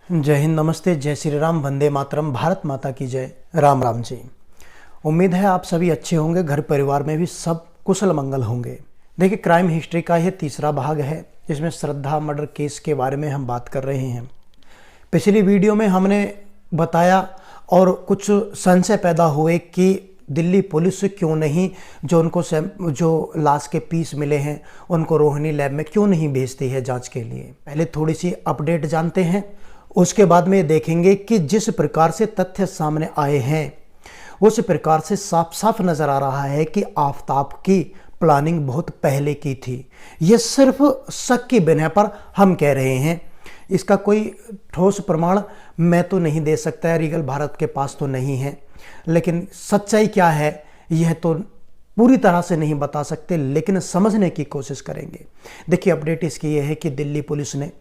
जय हिंद, नमस्ते, जय श्री राम, वंदे मातरम, भारत माता की जय। राम राम जी। उम्मीद है आप सभी अच्छे होंगे, घर परिवार में भी सब कुशल मंगल होंगे। देखिए, क्राइम हिस्ट्री का यह तीसरा भाग है जिसमें श्रद्धा मर्डर केस के बारे में हम बात कर रहे हैं। पिछली वीडियो में हमने बताया और कुछ संशय पैदा हुए कि दिल्ली पुलिस क्यों नहीं जो लाश के पीस मिले हैं उनको रोहिणी लैब में क्यों नहीं भेजती है जांच के लिए। पहले थोड़ी सी अपडेट जानते हैं, उसके बाद में देखेंगे कि जिस प्रकार से तथ्य सामने आए हैं उस प्रकार से साफ साफ नजर आ रहा है कि आफताब की प्लानिंग बहुत पहले की थी। ये सिर्फ शक की बिना पर हम कह रहे हैं, इसका कोई ठोस प्रमाण मैं तो नहीं दे सकता है, रीगल भारत के पास तो नहीं है, लेकिन सच्चाई क्या है यह तो पूरी तरह से नहीं बता सकते, लेकिन समझने की कोशिश करेंगे। देखिए, अपडेट इसकी यह है कि दिल्ली पुलिस ने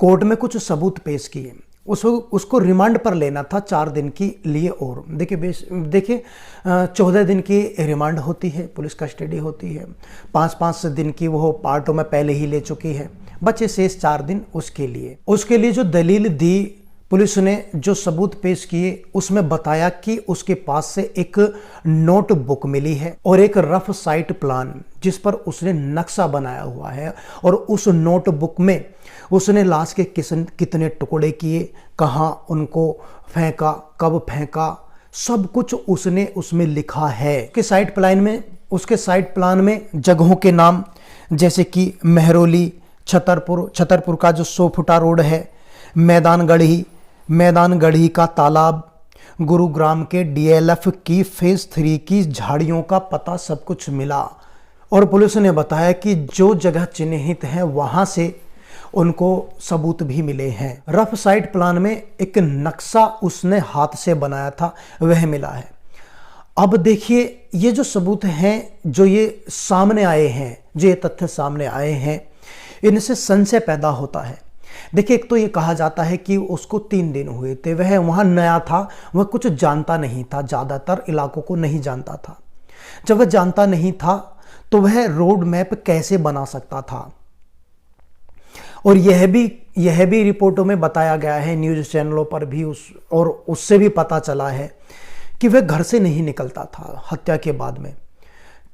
कोर्ट में कुछ सबूत पेश किए, उसको रिमांड पर लेना था 4 दिन के लिए। और देखिए 14 दिन की रिमांड होती है, पुलिस कस्टडी होती है, 5-5 दिन की वो पार्टों में पहले ही ले चुकी है, बचे शेष 4 दिन उसके लिए जो दलील दी पुलिस ने, जो सबूत पेश किए, उसमें बताया कि उसके पास से एक नोटबुक मिली है और एक रफ साइट प्लान जिस पर उसने नक्शा बनाया हुआ है, और उस नोटबुक में उसने लाश के कितने टुकड़े किए, कहाँ उनको फेंका, कब फेंका, सब कुछ उसने उसमें लिखा है। उसके साइट प्लान में जगहों के नाम जैसे कि मेहरौली, छतरपुर का जो 100 फुटा रोड है, मैदानगढ़ी का तालाब, गुरुग्राम के डीएलएफ की फेज 3 की झाड़ियों का पता सब कुछ मिला। और पुलिस ने बताया कि जो जगह चिन्हित है वहां से उनको सबूत भी मिले हैं। रफ साइट प्लान में एक नक्शा उसने हाथ से बनाया था, वह मिला है। अब देखिए, ये जो सबूत हैं, जो ये सामने आए हैं, जो ये तथ्य सामने आए हैं, इनसे संशय पैदा होता है। देखिए, एक तो ये कहा जाता है कि उसको 3 दिन हुए थे, वह वहां नया था, वह कुछ जानता नहीं था, ज्यादातर इलाकों को नहीं जानता था। जब वह जानता नहीं था तो वह रोड मैप कैसे बना सकता था? और यह भी रिपोर्टों में बताया गया है, न्यूज़ चैनलों पर भी, उससे भी पता चला है कि वह घर से नहीं निकलता था हत्या के बाद में,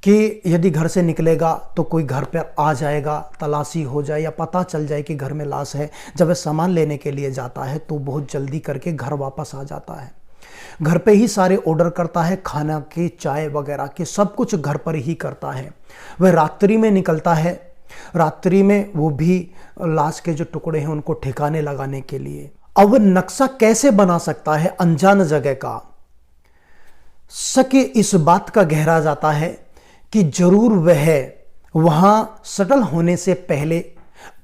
कि यदि घर से निकलेगा तो कोई घर पर आ जाएगा, तलाशी हो जाए या पता चल जाए कि घर में लाश है। जब वह सामान लेने के लिए जाता है तो बहुत जल्दी करके घर वापस आ जाता है, घर पे ही सारे ऑर्डर करता है, खाना के, चाय वगैरह के, सब कुछ घर पर ही करता है। वह रात्रि में निकलता है, रात्रि में वो भी लाश के जो टुकड़े हैं उनको ठिकाने लगाने के लिए। अब वह नक्शा कैसे बना सकता है अनजान जगह का? शक इस बात का गहरा जाता है कि जरूर वह वहां सटल होने से पहले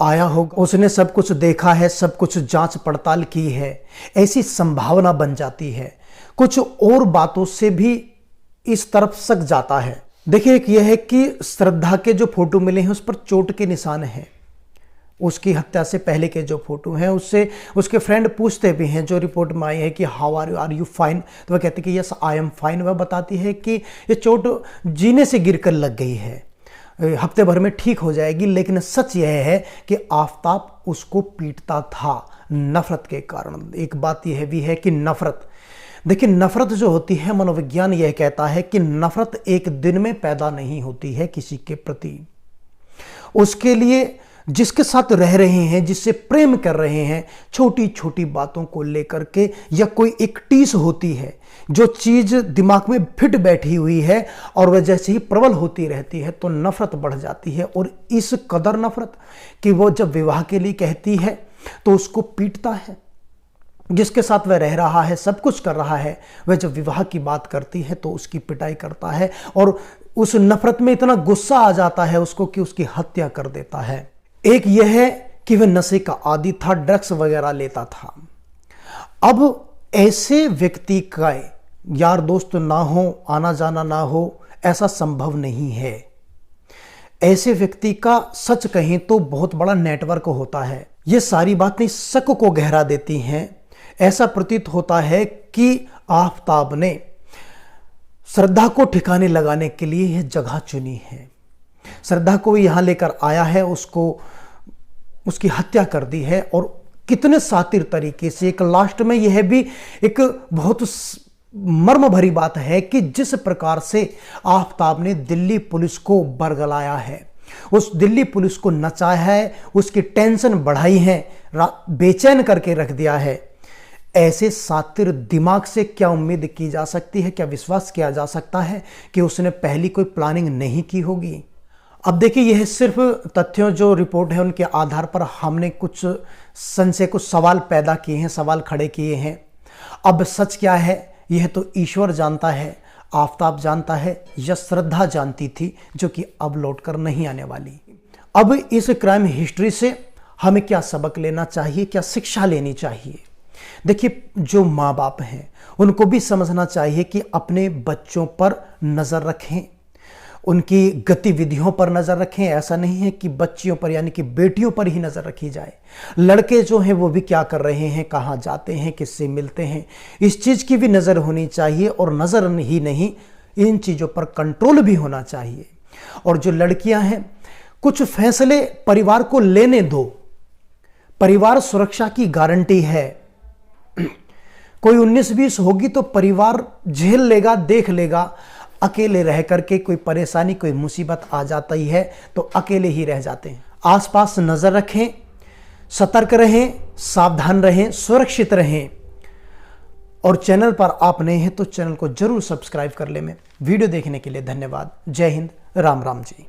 आया होगा, उसने सब कुछ देखा है, सब कुछ जांच पड़ताल की है, ऐसी संभावना बन जाती है। कुछ और बातों से भी इस तरफ शक जाता है। देखिए, एक यह है कि श्रद्धा के जो फोटो मिले हैं उस पर चोट के निशान हैं, उसकी हत्या से पहले के जो फोटो हैं, उससे उसके फ्रेंड पूछते भी हैं, जो रिपोर्ट में आई है कि हाउ आर यू फाइन, तो वह कहते हैं कि यस आई एम फाइन। वह बताती है कि ये चोट जीने से गिरकर लग गई है, हफ्ते भर में ठीक हो जाएगी। लेकिन सच यह है कि आफताब उसको पीटता था नफरत के कारण। एक बात यह भी है कि नफरत, देखिए, नफरत जो होती है, मनोविज्ञान यह कहता है कि नफरत एक दिन में पैदा नहीं होती है किसी के प्रति। उसके लिए जिसके साथ रह रहे हैं, जिससे प्रेम कर रहे हैं, छोटी छोटी बातों को लेकर के, या कोई एक टीस होती है, जो चीज दिमाग में फिट बैठी हुई है और वह जैसे ही प्रबल होती रहती है तो नफरत बढ़ जाती है। और इस कदर नफरत कि वो जब विवाह के लिए कहती है तो उसको पीटता है। जिसके साथ वह रह रहा है, सब कुछ कर रहा है, वह जब विवाह की बात करती है तो उसकी पिटाई करता है, और उस नफरत में इतना गुस्सा आ जाता है उसको कि उसकी हत्या कर देता है। एक यह है कि वह नशे का आदी था, ड्रग्स वगैरह लेता था। अब ऐसे व्यक्ति का यार दोस्त ना हो, आना जाना ना हो, ऐसा संभव नहीं है। ऐसे व्यक्ति का सच कहें तो बहुत बड़ा नेटवर्क होता है। ये सारी बातें शक को गहरा देती हैं। ऐसा प्रतीत होता है कि आफताब ने श्रद्धा को ठिकाने लगाने के लिए यह जगह चुनी है। श्रद्धा को यहां लेकर आया है, उसकी हत्या कर दी है और कितने शातिर तरीके से। एक लास्ट में यह भी एक बहुत मर्म भरी बात है कि जिस प्रकार से आफताब ने दिल्ली पुलिस को बरगलाया है, उस दिल्ली पुलिस को नचाया है, उसकी टेंशन बढ़ाई है, बेचैन करके रख दिया है। ऐसे शातिर दिमाग से क्या उम्मीद की जा सकती है, क्या विश्वास किया जा सकता है कि उसने पहली कोई प्लानिंग नहीं की होगी। अब देखिए, यह सिर्फ तथ्यों जो रिपोर्ट है उनके आधार पर हमने कुछ संशय, कुछ सवाल पैदा किए हैं, सवाल खड़े किए हैं। अब सच क्या है यह तो ईश्वर जानता है, आफताब जानता है, या श्रद्धा जानती थी जो कि अब लौटकर नहीं आने वाली। अब इस क्राइम हिस्ट्री से हमें क्या सबक लेना चाहिए, क्या शिक्षा लेनी चाहिए। देखिए, जो माँ बाप हैं उनको भी समझना चाहिए कि अपने बच्चों पर नज़र रखें, उनकी गतिविधियों पर नज़र रखें। ऐसा नहीं है कि बच्चियों पर यानी कि बेटियों पर ही नज़र रखी जाए। लड़के जो हैं वो भी क्या कर रहे हैं, कहाँ जाते हैं, किससे मिलते हैं, इस चीज़ की भी नज़र होनी चाहिए। और नज़र ही नहीं, इन चीज़ों पर कंट्रोल भी होना चाहिए। और जो लड़कियां हैं, कुछ फैसले परिवार को लेने दो, परिवार सुरक्षा की गारंटी है। कोई 19-20 होगी तो परिवार झेल लेगा, देख लेगा। अकेले रह करके कोई परेशानी, कोई मुसीबत आ जाती है तो अकेले ही रह जाते हैं। आसपास नजर रखें, सतर्क रहें, सावधान रहें, सुरक्षित रहें। और चैनल पर आप नए हैं तो चैनल को जरूर सब्सक्राइब कर लें। वीडियो देखने के लिए धन्यवाद। जय हिंद, राम राम जी।